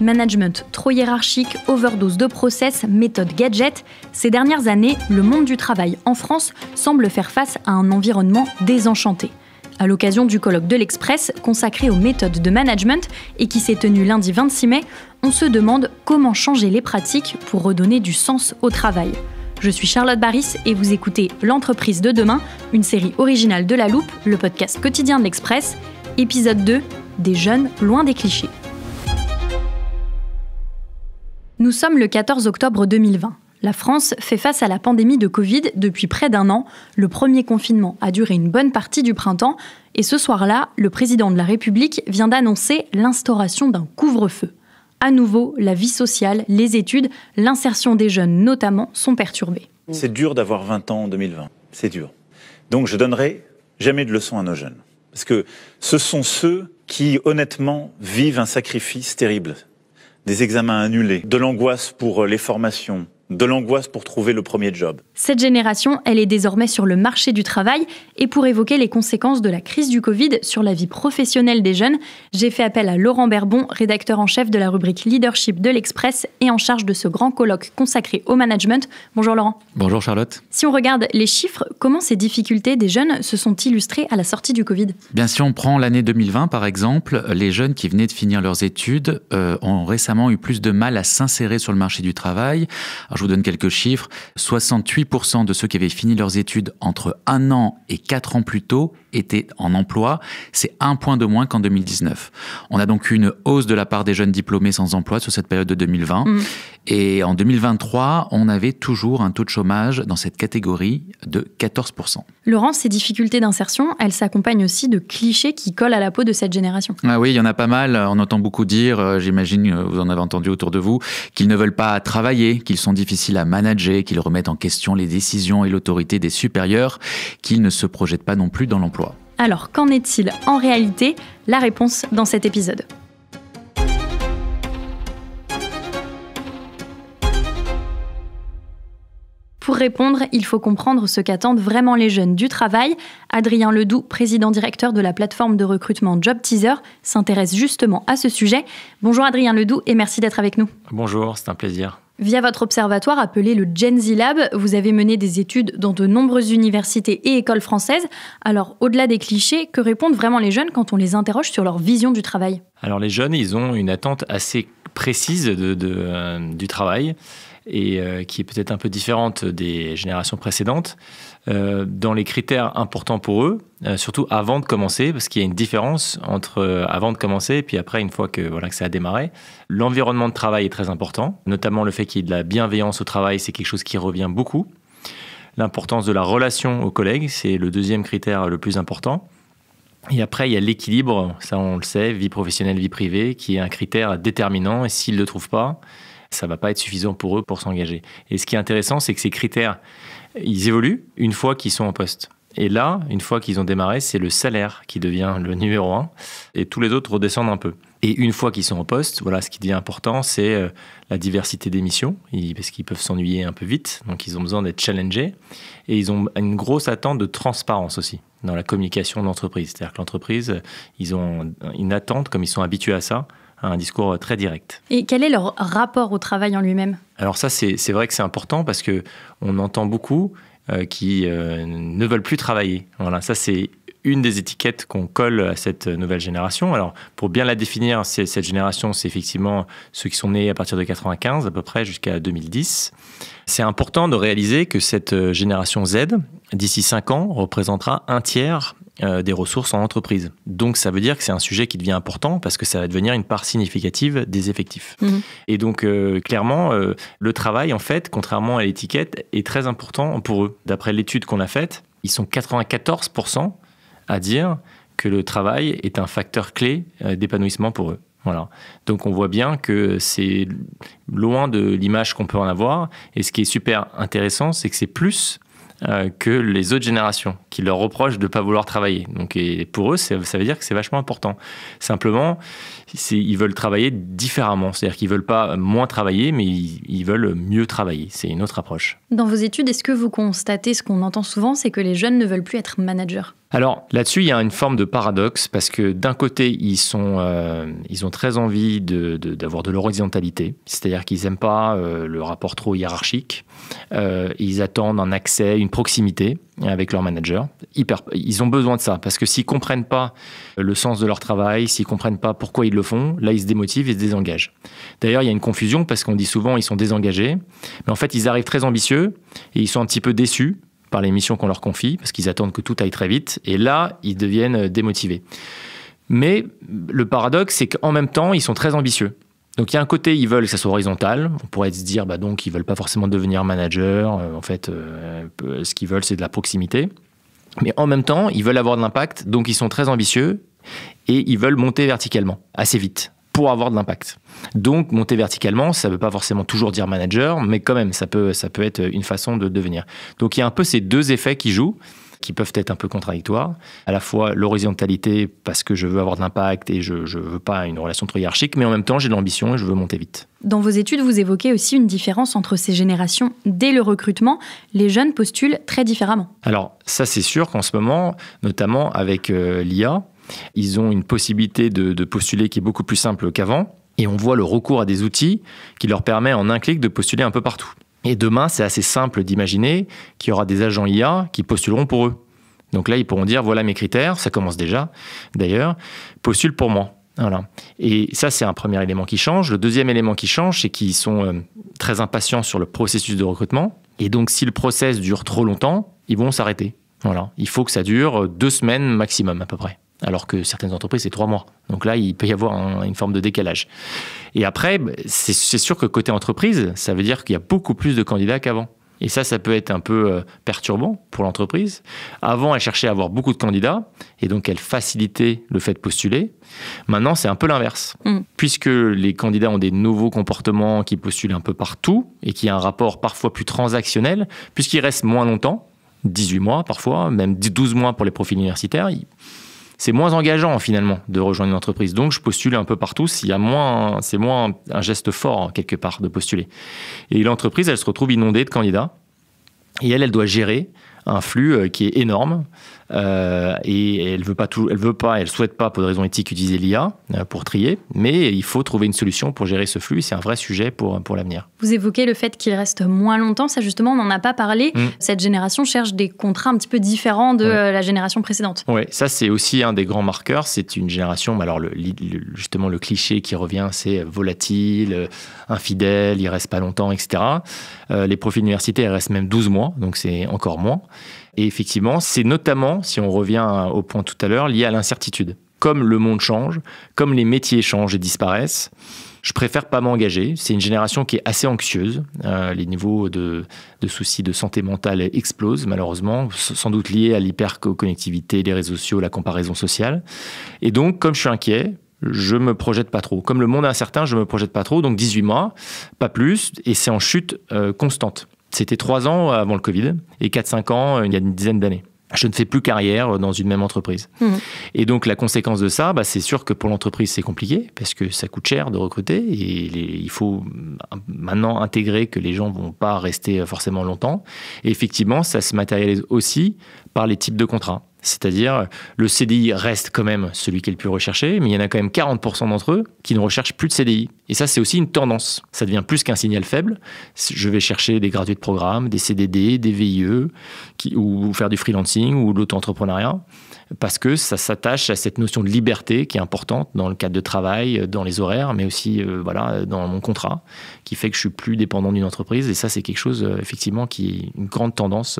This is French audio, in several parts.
Management trop hiérarchique, overdose de process, méthode gadget. Ces dernières années, le monde du travail en France semble faire face à un environnement désenchanté. À l'occasion du colloque de l'Express consacré aux méthodes de management et qui s'est tenu lundi 26 mai, on se demande comment changer les pratiques pour redonner du sens au travail. Je suis Charlotte Baris et vous écoutez L'entreprise de demain, une série originale de La Loupe, le podcast quotidien de l'Express, épisode 2, des jeunes loin des clichés. Nous sommes le 14 octobre 2020. La France fait face à la pandémie de Covid depuis près d'1 an. Le premier confinement a duré une bonne partie du printemps. Et ce soir-là, le président de la République vient d'annoncer l'instauration d'un couvre-feu. À nouveau, la vie sociale, les études, l'insertion des jeunes notamment sont perturbées. C'est dur d'avoir 20 ans en 2020. C'est dur. Donc je donnerai jamais de leçons à nos jeunes. Parce que ce sont ceux qui, honnêtement, vivent un sacrifice terrible. Des examens annulés, de l'angoisse pour les formations, de l'angoisse pour trouver le premier job. Cette génération, elle est désormais sur le marché du travail. Et pour évoquer les conséquences de la crise du Covid sur la vie professionnelle des jeunes, j'ai fait appel à Laurent Berbon, rédacteur en chef de la rubrique Leadership de l'Express et en charge de ce grand colloque consacré au management. Bonjour Laurent. Bonjour Charlotte. Si on regarde les chiffres, comment ces difficultés des jeunes se sont illustrées à la sortie du Covid ? Bien, si on prend l'année 2020 par exemple, les jeunes qui venaient de finir leurs études ont récemment eu plus de mal à s'insérer sur le marché du travail. Alors, je vous donne quelques chiffres. 68% de ceux qui avaient fini leurs études entre 1 an et 4 ans plus tôt étaient en emploi. C'est 1 point de moins qu'en 2019. On a donc eu une hausse de la part des jeunes diplômés sans emploi sur cette période de 2020. Et en 2023, on avait toujours un taux de chômage dans cette catégorie de 14%. Laurent, ces difficultés d'insertion, elles s'accompagnent aussi de clichés qui collent à la peau de cette génération. Ah oui, il y en a pas mal. On entend beaucoup dire, j'imagine vous en avez entendu autour de vous, qu'ils ne veulent pas travailler, qu'ils sont difficiles à manager, qu'ils remettent en question les décisions et l'autorité des supérieurs, qu'ils ne se projettent pas non plus dans l'emploi. Alors, qu'en est-il en réalité ? La réponse dans cet épisode. Pour répondre, il faut comprendre ce qu'attendent vraiment les jeunes du travail. Adrien Ledoux, président-directeur de la plateforme de recrutement Job Teaser, s'intéresse justement à ce sujet. Bonjour Adrien Ledoux et merci d'être avec nous. Bonjour, c'est un plaisir. Via votre observatoire appelé le Gen Z Lab, vous avez mené des études dans de nombreuses universités et écoles françaises. Alors, au-delà des clichés, que répondent vraiment les jeunes quand on les interroge sur leur vision du travail ? Alors les jeunes, ils ont une attente assez précise du travail et qui est peut-être un peu différente des générations précédentes. Dans les critères importants pour eux, surtout avant de commencer, parce qu'il y a une différence entre avant de commencer et puis après, une fois que ça a démarré. L'environnement de travail est très important, notamment le fait qu'il y ait de la bienveillance au travail, c'est quelque chose qui revient beaucoup. L'importance de la relation aux collègues, c'est le deuxième critère le plus important. Et après, il y a l'équilibre, ça on le sait, vie professionnelle, vie privée, qui est un critère déterminant et s'ils ne le trouvent pas, ça ne va pas être suffisant pour eux pour s'engager. Et ce qui est intéressant, c'est que ces critères, ils évoluent une fois qu'ils sont en poste. Et là, une fois qu'ils ont démarré, c'est le salaire qui devient le numéro 1 et tous les autres redescendent un peu. Et une fois qu'ils sont en poste, ce qui devient important, c'est la diversité des missions, parce qu'ils peuvent s'ennuyer un peu vite, donc ils ont besoin d'être challengés. Et ils ont une grosse attente de transparence aussi dans la communication de l'entreprise. C'est-à-dire que l'entreprise, ils ont une attente, comme ils sont habitués à ça, un discours très direct. Et quel est leur rapport au travail en lui-même ? Alors ça, c'est vrai que c'est important parce qu'on entend beaucoup qui ne veulent plus travailler. Voilà, ça c'est une des étiquettes qu'on colle à cette nouvelle génération. Alors, pour bien la définir, cette génération, c'est effectivement ceux qui sont nés à partir de 95 à peu près jusqu'à 2010. C'est important de réaliser que cette génération Z, d'ici 5 ans, représentera 1/3 des ressources en entreprise. Donc, ça veut dire que c'est un sujet qui devient important parce que ça va devenir une part significative des effectifs. Et donc, clairement, le travail, en fait, contrairement à l'étiquette, est très important pour eux. D'après l'étude qu'on a faite, ils sont 94% à dire que le travail est un facteur clé d'épanouissement pour eux. Voilà. Donc on voit bien que c'est loin de l'image qu'on peut en avoir. Et ce qui est super intéressant, c'est que c'est plus que les autres générations, qui leur reprochent de ne pas vouloir travailler. Donc, et pour eux, ça veut dire que c'est vachement important. Simplement, ils veulent travailler différemment. C'est-à-dire qu'ils ne veulent pas moins travailler, mais ils veulent mieux travailler. C'est une autre approche. Dans vos études, est-ce que vous constatez ce qu'on entend souvent, c'est que les jeunes ne veulent plus être managers ? Alors là-dessus, il y a une forme de paradoxe parce que d'un côté, ils ont très envie d'avoir de l'horizontalité, c'est-à-dire qu'ils n'aiment pas le rapport trop hiérarchique. Ils attendent un accès, une proximité avec leur manager. Ils ont besoin de ça parce que s'ils ne comprennent pas le sens de leur travail, s'ils ne comprennent pas pourquoi ils le font, là, ils se démotivent et se désengagent. D'ailleurs, il y a une confusion parce qu'on dit souvent ils sont désengagés, mais en fait, ils arrivent très ambitieux et ils sont un petit peu déçus par les missions qu'on leur confie, parce qu'ils attendent que tout aille très vite, et là, ils deviennent démotivés. Mais le paradoxe, c'est qu'en même temps, ils sont très ambitieux. Donc il y a un côté, ils veulent que ça soit horizontal, on pourrait se dire, donc ils ne veulent pas forcément devenir manager, ce qu'ils veulent, c'est de la proximité. Mais en même temps, ils veulent avoir de l'impact, donc ils sont très ambitieux, et ils veulent monter verticalement, assez vite, pour avoir de l'impact. Donc, monter verticalement, ça ne veut pas forcément toujours dire manager, mais quand même, ça peut être une façon de devenir. Donc, il y a un peu ces deux effets qui jouent, qui peuvent être un peu contradictoires. À la fois l'horizontalité, parce que je veux avoir de l'impact et je ne veux pas une relation trop hiérarchique, mais en même temps, j'ai de l'ambition et je veux monter vite. Dans vos études, vous évoquez aussi une différence entre ces générations. Dès le recrutement, les jeunes postulent très différemment. Alors, ça, c'est sûr qu'en ce moment, notamment avec l'IA, ils ont une possibilité de postuler qui est beaucoup plus simple qu'avant. Et on voit le recours à des outils qui leur permet en un clic de postuler un peu partout. Et demain, c'est assez simple d'imaginer qu'il y aura des agents IA qui postuleront pour eux. Donc là, ils pourront dire, voilà mes critères, ça commence déjà d'ailleurs, postule pour moi. Voilà. Et ça, c'est un premier élément qui change. Le deuxième élément qui change, c'est qu'ils sont très impatients sur le processus de recrutement. Et donc, si le process dure trop longtemps, ils vont s'arrêter. Voilà. Il faut que ça dure 2 semaines maximum à peu près. Alors que certaines entreprises, c'est 3 mois. Donc là, il peut y avoir une forme de décalage. Et après, c'est sûr que côté entreprise, ça veut dire qu'il y a beaucoup plus de candidats qu'avant. Et ça peut être un peu perturbant pour l'entreprise. Avant, elle cherchait à avoir beaucoup de candidats, et donc elle facilitait le fait de postuler. Maintenant, c'est un peu l'inverse. Puisque les candidats ont des nouveaux comportements qui postulent un peu partout, et qu'il y a un rapport parfois plus transactionnel, puisqu'ils restent moins longtemps, 18 mois parfois, même 12 mois pour les profils universitaires, c'est moins engageant finalement de rejoindre une entreprise. Donc je postule un peu partout, c'est moins un geste fort quelque part de postuler. Et l'entreprise, elle se retrouve inondée de candidats et elle doit gérer un flux qui est énorme. Et elle souhaite pas, pour des raisons éthiques, utiliser l'IA pour trier, mais il faut trouver une solution pour gérer ce flux. C'est un vrai sujet pour l'avenir. Vous évoquez le fait qu'il reste moins longtemps. Ça, justement, on n'en a pas parlé. Cette génération cherche des contrats un petit peu différents de la génération précédente. Oui, ça, c'est aussi un des grands marqueurs. C'est une génération, alors justement, le cliché qui revient, c'est volatile, infidèle, il reste pas longtemps, etc. Les profils universitaires restent même 12 mois, donc c'est encore moins. Et effectivement, c'est notamment, si on revient au point tout à l'heure, lié à l'incertitude. Comme le monde change, comme les métiers changent et disparaissent, je préfère pas m'engager. C'est une génération qui est assez anxieuse. Les niveaux de soucis de santé mentale explosent, malheureusement, sans doute liés à l'hyperconnectivité, les réseaux sociaux, la comparaison sociale. Et donc, comme je suis inquiet, je me projette pas trop. Comme le monde est incertain, je me projette pas trop. Donc 18 mois, pas plus, et c'est en chute constante. C'était 3 ans avant le Covid et 4-5 ans il y a une dizaine d'années. Je ne fais plus carrière dans une même entreprise. Et donc, la conséquence de ça, c'est sûr que pour l'entreprise, c'est compliqué parce que ça coûte cher de recruter et il faut maintenant intégrer que les gens ne vont pas rester forcément longtemps. Et effectivement, ça se matérialise aussi par les types de contrats. C'est-à-dire, le CDI reste quand même celui qui est le plus recherché, mais il y en a quand même 40% d'entre eux qui ne recherchent plus de CDI. Et ça, c'est aussi une tendance. Ça devient plus qu'un signal faible. Je vais chercher des gradués de programme, des CDD, des VIE, ou faire du freelancing ou l'auto-entrepreneuriat, parce que ça s'attache à cette notion de liberté qui est importante dans le cadre de travail, dans les horaires, mais aussi dans mon contrat, qui fait que je suis plus dépendant d'une entreprise. Et ça, c'est quelque chose, effectivement, qui est une grande tendance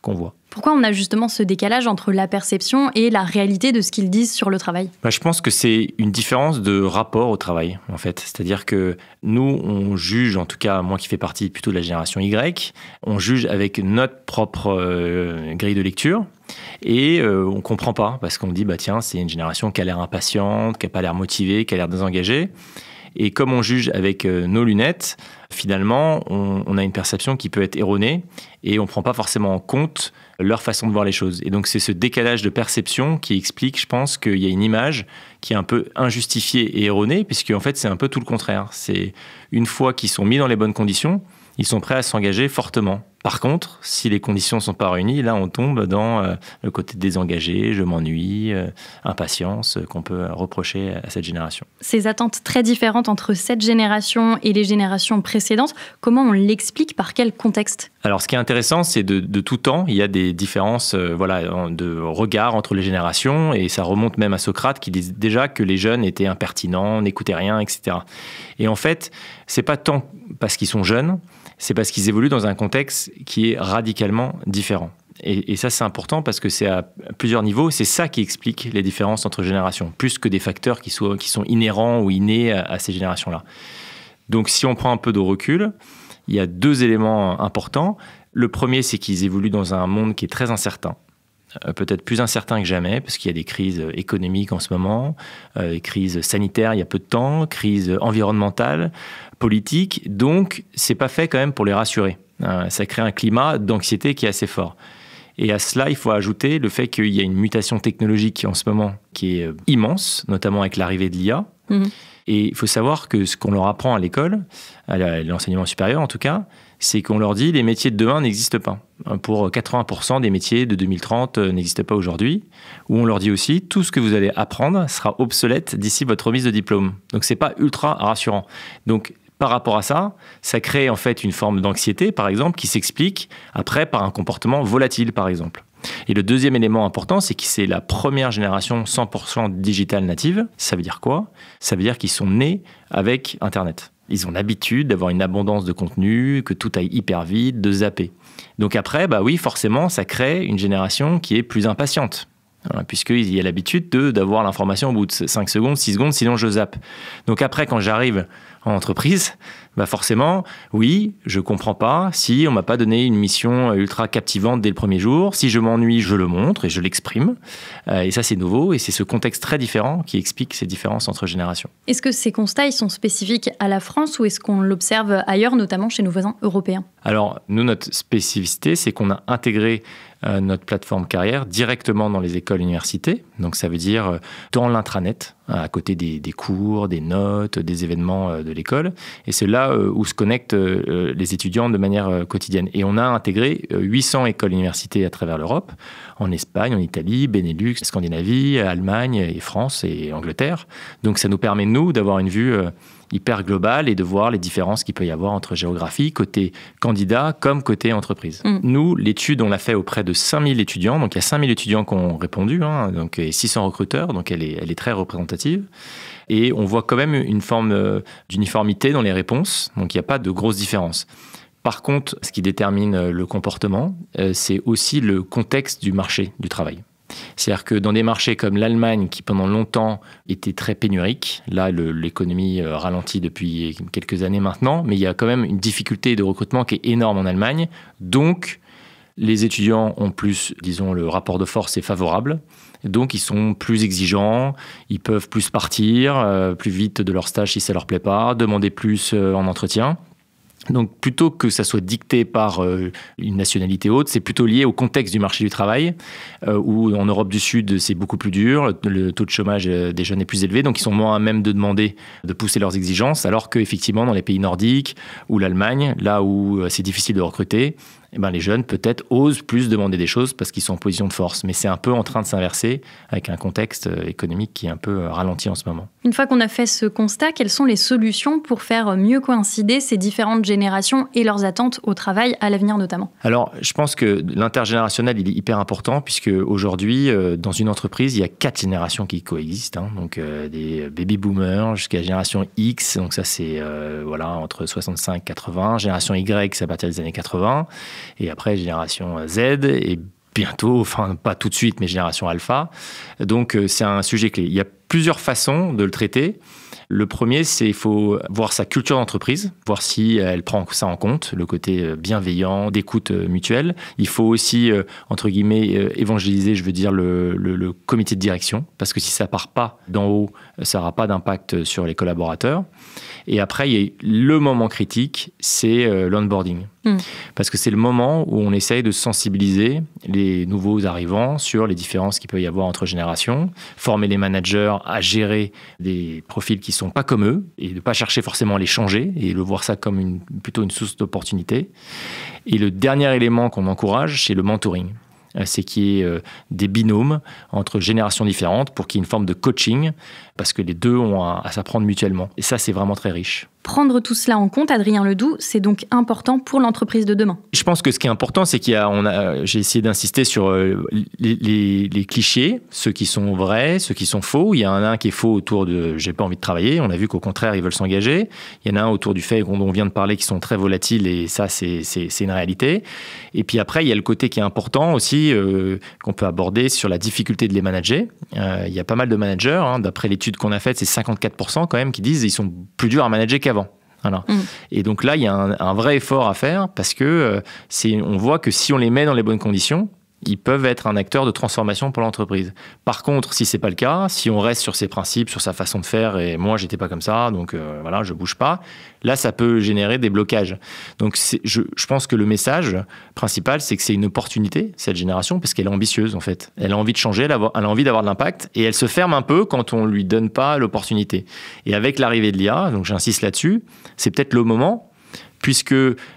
qu'on voit. Pourquoi on a justement ce décalage entre la perception et la réalité de ce qu'ils disent sur le travail ? Je pense que c'est une différence de rapport au travail, en fait. C'est-à-dire que nous, on juge, en tout cas, moi qui fais partie plutôt de la génération Y, on juge avec notre propre grille de lecture et on ne comprend pas parce qu'on dit, tiens, c'est une génération qui a l'air impatiente, qui n'a pas l'air motivée, qui a l'air désengagée. Et comme on juge avec nos lunettes, finalement, on a une perception qui peut être erronée et on ne prend pas forcément en compte leur façon de voir les choses. Et donc, c'est ce décalage de perception qui explique, je pense, qu'il y a une image qui est un peu injustifiée et erronée, puisque en fait, c'est un peu tout le contraire. C'est une fois qu'ils sont mis dans les bonnes conditions, ils sont prêts à s'engager fortement. Par contre, si les conditions ne sont pas réunies, là, on tombe dans le côté désengagé, je m'ennuie, impatience qu'on peut reprocher à cette génération. Ces attentes très différentes entre cette génération et les générations précédentes, comment on l'explique, par quel contexte ? Alors, ce qui est intéressant, c'est de tout temps, il y a des différences de regard entre les générations, et ça remonte même à Socrate qui disait déjà que les jeunes étaient impertinents, n'écoutaient rien, etc. Et en fait, c'est pas tant parce qu'ils sont jeunes, c'est parce qu'ils évoluent dans un contexte qui est radicalement différent. Et ça, c'est important parce que c'est à plusieurs niveaux. C'est ça qui explique les différences entre générations, plus que des facteurs qui sont inhérents ou innés à ces générations-là. Donc, si on prend un peu de recul, il y a 2 éléments importants. Le premier, c'est qu'ils évoluent dans un monde qui est très incertain. Peut-être plus incertain que jamais, parce qu'il y a des crises économiques en ce moment, des crises sanitaires il y a peu de temps, crises environnementales, politiques. Donc, c'est pas fait quand même pour les rassurer. Ça crée un climat d'anxiété qui est assez fort. Et à cela, il faut ajouter le fait qu'il y a une mutation technologique en ce moment qui est immense, notamment avec l'arrivée de l'IA. Et il faut savoir que ce qu'on leur apprend à l'école, à l'enseignement supérieur en tout cas, c'est qu'on leur dit les métiers de demain n'existent pas. Pour 80% des métiers de 2030 n'existent pas aujourd'hui. Ou on leur dit aussi tout ce que vous allez apprendre sera obsolète d'ici votre remise de diplôme. Donc c'est pas ultra rassurant. Donc par rapport à ça, ça crée en fait une forme d'anxiété, par exemple, qui s'explique après par un comportement volatile, par exemple. Et le deuxième élément important, c'est que c'est la première génération 100% digitale native. Ça veut dire quoi ? Ça veut dire qu'ils sont nés avec Internet. Ils ont l'habitude d'avoir une abondance de contenu, que tout aille hyper vite, de zapper. Donc après, bah oui, forcément, ça crée une génération qui est plus impatiente. Puisqu'il y a l'habitude d'avoir l'information au bout de 5 secondes, 6 secondes, sinon je zappe. Donc après, quand j'arrive en entreprise, bah forcément, oui, je comprends pas si on m'a pas donné une mission ultra captivante dès le premier jour. Si je m'ennuie, je le montre et je l'exprime. Et ça, c'est nouveau et c'est ce contexte très différent qui explique ces différences entre générations. Est-ce que ces constats ils sont spécifiques à la France ou est-ce qu'on l'observe ailleurs, notamment chez nos voisins européens ? Alors, nous, notre spécificité, c'est qu'on a intégré notre plateforme carrière directement dans les écoles et universités. Donc, ça veut dire dans l'intranet, à côté des cours, des notes, des événements de l'école. Et c'est là où se connectent les étudiants de manière quotidienne. Et on a intégré 800 écoles et universités à travers l'Europe, en Espagne, en Italie, Benelux, Scandinavie, Allemagne et France et Angleterre. Donc, ça nous permet, nous, d'avoir une vue hyper globale et de voir les différences qu'il peut y avoir entre géographie, côté candidat comme côté entreprise. Nous, l'étude, on l'a fait auprès de 5000 étudiants. Donc, il y a 5000 étudiants qui ont répondu, donc, et 600 recruteurs. Donc, elle est très représentative. Et on voit quand même une forme d'uniformité dans les réponses. Donc, il n'y a pas de grosse différence. Par contre, ce qui détermine le comportement, c'est aussi le contexte du marché du travail. C'est-à-dire que dans des marchés comme l'Allemagne, qui pendant longtemps était très pénurique, là l'économie ralentit depuis quelques années maintenant, mais il y a quand même une difficulté de recrutement qui est énorme en Allemagne. Donc, les étudiants ont plus, disons, le rapport de force est favorable. Donc, ils sont plus exigeants, ils peuvent plus partir, plus vite de leur stage si ça leur plaît pas, demander plus en entretien. Donc, plutôt que ça soit dicté par une nationalité haute, c'est plutôt lié au contexte du marché du travail, où en Europe du Sud, c'est beaucoup plus dur, le taux de chômage des jeunes est plus élevé, donc ils sont moins à même de demander, de pousser leurs exigences, alors qu'effectivement, dans les pays nordiques ou l'Allemagne, là où c'est difficile de recruter, eh ben, les jeunes, peut-être, osent plus demander des choses parce qu'ils sont en position de force. Mais c'est un peu en train de s'inverser avec un contexte économique qui est un peu ralenti en ce moment. Une fois qu'on a fait ce constat, quelles sont les solutions pour faire mieux coïncider ces différentes générations et leurs attentes au travail, à l'avenir notamment ? Alors, je pense que l'intergénérationnel, il est hyper important puisque aujourd'hui, dans une entreprise, il y a 4 générations qui coexistent. Donc, des baby-boomers jusqu'à la génération X. Donc, ça, c'est entre 65 et 80. Génération Y, c'est à partir des années 80. Et après, génération Z et bientôt, enfin pas tout de suite, mais génération alpha. Donc c'est un sujet clé. Il y a plusieurs façons de le traiter. Le premier, c'est il faut voir sa culture d'entreprise, voir si elle prend ça en compte, le côté bienveillant, d'écoute mutuelle. Il faut aussi, entre guillemets, évangéliser, je veux dire, le comité de direction, parce que si ça part pas d'en haut, ça n'aura pas d'impact sur les collaborateurs. Et après, il y a le moment critique, c'est l'onboarding. Parce que c'est le moment où on essaye de sensibiliser les nouveaux arrivants sur les différences qu'il peut y avoir entre générations, former les managers à gérer des profils qui ne sont pas comme eux et de ne pas chercher forcément à les changer et de voir ça comme plutôt une source d'opportunité. Et le dernier élément qu'on encourage, c'est le mentoring. C'est qu'il y ait des binômes entre générations différentes pour qu'il y ait une forme de coaching, parce que les deux ont à s'apprendre mutuellement. Et ça, c'est vraiment très riche. Prendre tout cela en compte, Adrien Ledoux, c'est donc important pour l'entreprise de demain. Je pense que ce qui est important, c'est j'ai essayé d'insister sur les clichés, ceux qui sont vrais, ceux qui sont faux. Il y en a un qui est faux autour de « j'ai pas envie de travailler ». On a vu qu'au contraire, ils veulent s'engager. Il y en a un autour du fait dont on vient de parler qui sont très volatiles et ça, c'est une réalité. Et puis après, il y a le côté qui est important aussi, qu'on peut aborder sur la difficulté de les manager. Il y a pas mal de managers, d'après l'étude qu'on a faite, c'est 54% quand même qui disent qu'ils sont plus durs à manager qu'avant. Voilà. Et donc là, il y a un vrai effort à faire parce que on voit que si on les met dans les bonnes conditions, ils peuvent être un acteur de transformation pour l'entreprise. Par contre, si c'est pas le cas, si on reste sur ses principes, sur sa façon de faire, et moi, j'étais pas comme ça, donc voilà, je bouge pas, là, ça peut générer des blocages. Donc, je pense que le message principal, c'est que c'est une opportunité, cette génération, parce qu'elle est ambitieuse, en fait. Elle a envie de changer, elle a envie d'avoir de l'impact, et elle se ferme un peu quand on lui donne pas l'opportunité. Et avec l'arrivée de l'IA, donc j'insiste là-dessus, c'est peut-être le moment, puisque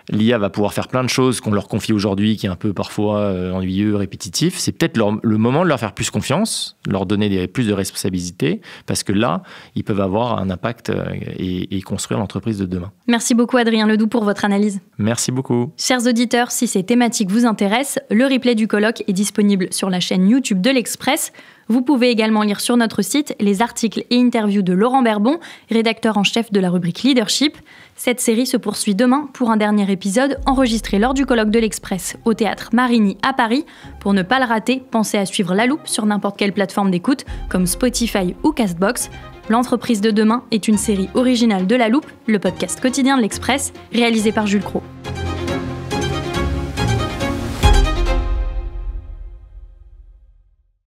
l'IA va pouvoir faire plein de choses qu'on leur confie aujourd'hui, qui est un peu parfois ennuyeux, répétitif, c'est peut-être le moment de leur faire plus confiance, leur donner plus de responsabilités, parce que là, ils peuvent avoir un impact et construire l'entreprise de demain. Merci beaucoup Adrien Ledoux pour votre analyse. Merci beaucoup. Chers auditeurs, si ces thématiques vous intéressent, le replay du colloque est disponible sur la chaîne YouTube de l'Express. Vous pouvez également lire sur notre site les articles et interviews de Laurent Berbon, rédacteur en chef de la rubrique Leadership. Cette série se poursuit demain pour un dernier épisode enregistré lors du colloque de l'Express au théâtre Marigny à Paris. Pour ne pas le rater, pensez à suivre La Loupe sur n'importe quelle plateforme d'écoute comme Spotify ou Castbox. L'entreprise de demain est une série originale de La Loupe, le podcast quotidien de l'Express, réalisé par Jules Cros.